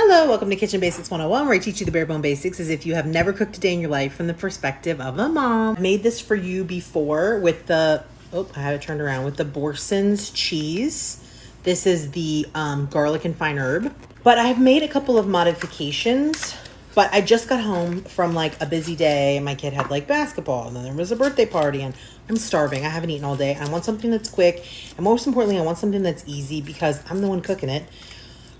Hello, welcome to Kitchen Basics 101, where I teach you the bare bone basics as if you have never cooked a day in your life from the perspective of a mom. I made this for you before with the, I had it turned around, with the Boursin's cheese. This is the garlic and fine herb. But I've made a couple of modifications, but I just got home from like a busy day. My kid had like basketball and then there was a birthday party and I'm starving. I haven't eaten all day. I want something that's quick. And most importantly, I want something that's easy because I'm the one cooking it.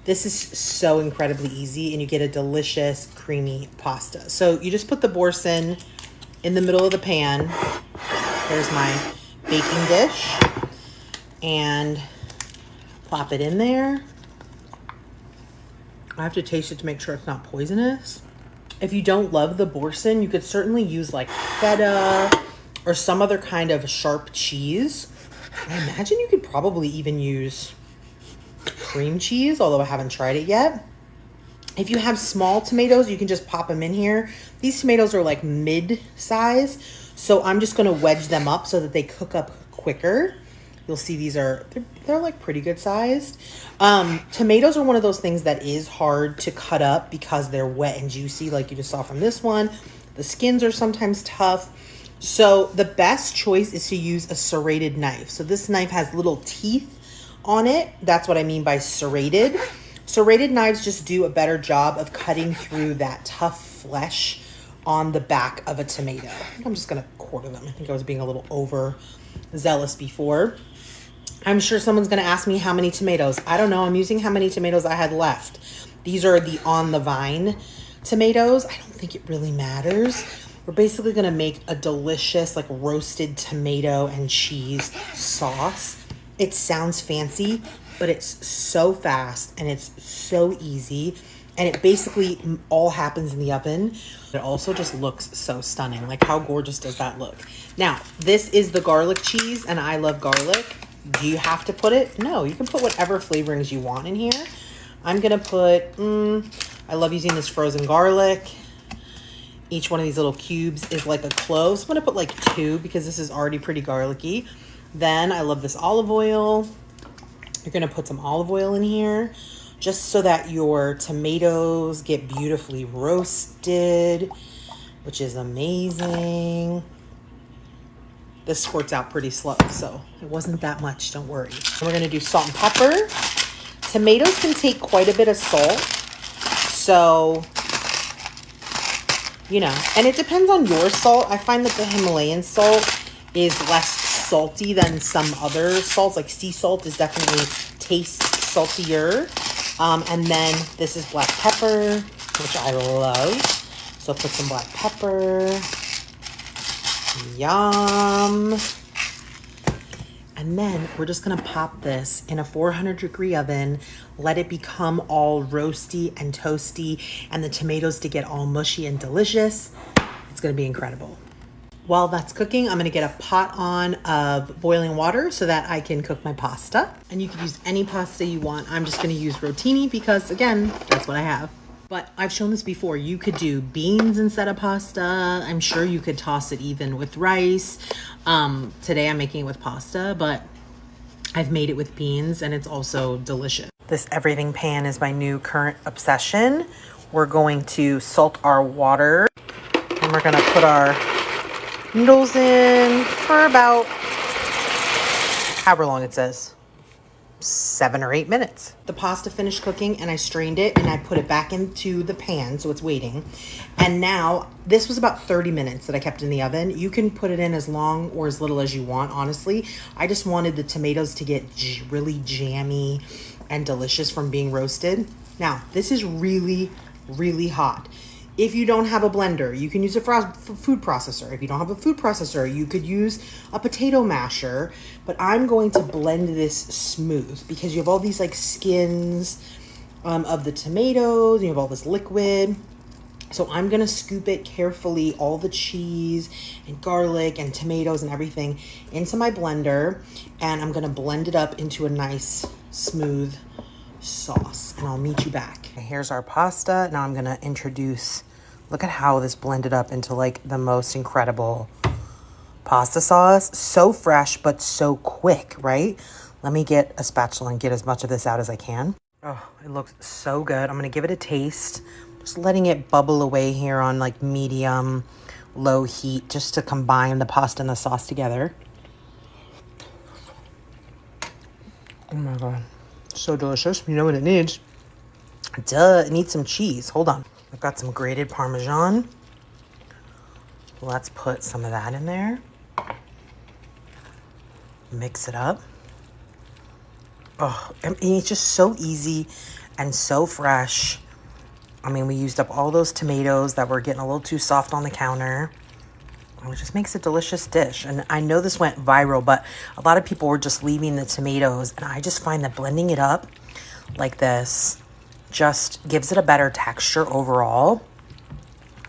This is so incredibly easy and you get a delicious creamy pasta. So you just put the Boursin in the middle of the pan. There's my baking dish and plop it in there. I have to taste it to make sure it's not poisonous. If you don't love the Boursin, you could certainly use like feta or some other kind of sharp cheese. I imagine you could probably even use cream cheese, although I haven't tried it yet. If you have small tomatoes, you can just pop them in here. These tomatoes are like mid-size, so I'm just going to wedge them up so that they cook up quicker. You'll see these are, they're like pretty good sized. Tomatoes are one of those things that is hard to cut up because they're wet and juicy, like you just saw from this one. The skins are sometimes tough. So the best choice is to use a serrated knife. So this knife has little teeth on it. That's what I mean by serrated. Serrated knives just do a better job of cutting through that tough flesh on the back of a tomato. I think I'm just gonna quarter them. I think I was being a little overzealous before. I'm sure someone's gonna ask me how many tomatoes. I don't know, I'm using how many tomatoes I had left. These are the on the vine tomatoes. I don't think it really matters. We're basically gonna make a delicious like roasted tomato and cheese sauce. It sounds fancy, but it's so fast and it's so easy. And it basically all happens in the oven. It also just looks so stunning. Like how gorgeous does that look? Now, this is the garlic cheese and I love garlic. Do you have to put it? No, you can put whatever flavorings you want in here. I'm gonna put, I love using this frozen garlic. Each one of these little cubes is like a clove. So I'm gonna put like 2 because this is already pretty garlicky. Then I love this olive oil. You're gonna put some olive oil in here just so that your tomatoes get beautifully roasted, which is amazing. This squirts out pretty slow, so it wasn't that much, don't worry. And we're gonna do salt and pepper. Tomatoes can take quite a bit of salt, so, you know, and it depends on your salt. I find that the Himalayan salt is less salty than some other salts. Like sea salt is definitely tastes saltier. And then this is black pepper, which I love. So put some black pepper. Yum. And then we're just gonna pop this in a 400-degree oven, let it become all roasty and toasty, and the tomatoes to get all mushy and delicious. It's gonna be incredible. While that's cooking, I'm gonna get a pot on of boiling water so that I can cook my pasta. And you can use any pasta you want. I'm just gonna use rotini because, again, that's what I have. But I've shown this before. You could do beans instead of pasta. I'm sure you could toss it even with rice. Today I'm making it with pasta, but I've made it with beans and it's also delicious. This everything pan is my new current obsession. We're going to salt our water and we're gonna put our noodles in for about however long it says, 7 or 8 minutes. The pasta finished cooking and I strained it and I put it back into the pan so it's waiting. And now this was about 30 minutes that I kept in the oven. You can put it in as long or as little as you want, honestly. I just wanted the tomatoes to get really jammy and delicious from being roasted. Now, this is really, really hot. If you don't have a blender, you can use a food processor. If you don't have a food processor, you could use a potato masher. But I'm going to blend this smooth because you have all these like skins of the tomatoes. And you have all this liquid. So I'm going to scoop it carefully, all the cheese and garlic and tomatoes and everything into my blender. And I'm going to blend it up into a nice smooth sauce, and I'll meet you back. Here's our pasta. Now I'm gonna introduce, look at how this blended up into like the most incredible pasta sauce. So fresh, but so quick, right? Let me get a spatula and get as much of this out as I can. Oh, it looks so good. I'm gonna give it a taste. Just letting it bubble away here on like medium, low heat, just to combine the pasta and the sauce together. Oh my God, so delicious. You know what it needs? Duh, it needs some cheese. Hold on. I've got some grated Parmesan. Let's put some of that in there. Mix it up. Oh, and it's just so easy and so fresh. I mean, we used up all those tomatoes that were getting a little too soft on the counter. It just makes a delicious dish. And I know this went viral, but a lot of people were just leaving the tomatoes. And I just find that blending it up like this just gives it a better texture overall.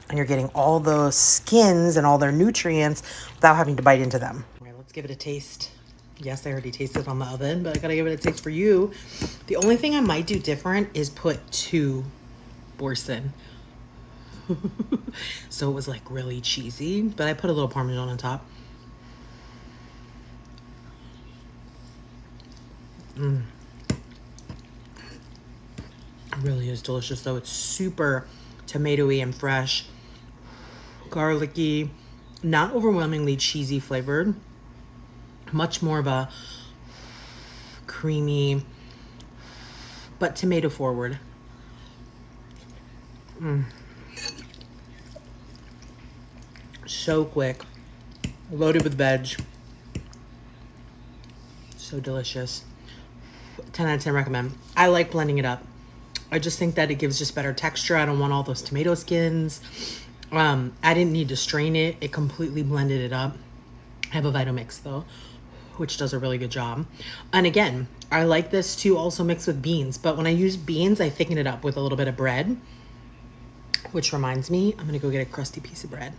And you're getting all those skins and all their nutrients without having to bite into them. All right, let's give it a taste. Yes, I already tasted on the oven, but I gotta give it a taste for you. The only thing I might do different is put 2 Boursin. So it was like really cheesy, but I put a little Parmesan on top. It really is delicious though. It's super tomatoey and fresh, garlicky, not overwhelmingly cheesy flavored. Much more of a creamy, but tomato forward. So quick, loaded with veg. So delicious. 10 out of 10 recommend. I like blending it up. I just think that it gives just better texture. I don't want all those tomato skins. I didn't need to strain it. It completely blended it up. I have a Vitamix though, which does a really good job. And again, I like this to also mix with beans, but when I use beans, I thicken it up with a little bit of bread, which reminds me, I'm gonna go get a crusty piece of bread.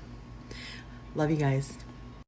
Love you guys.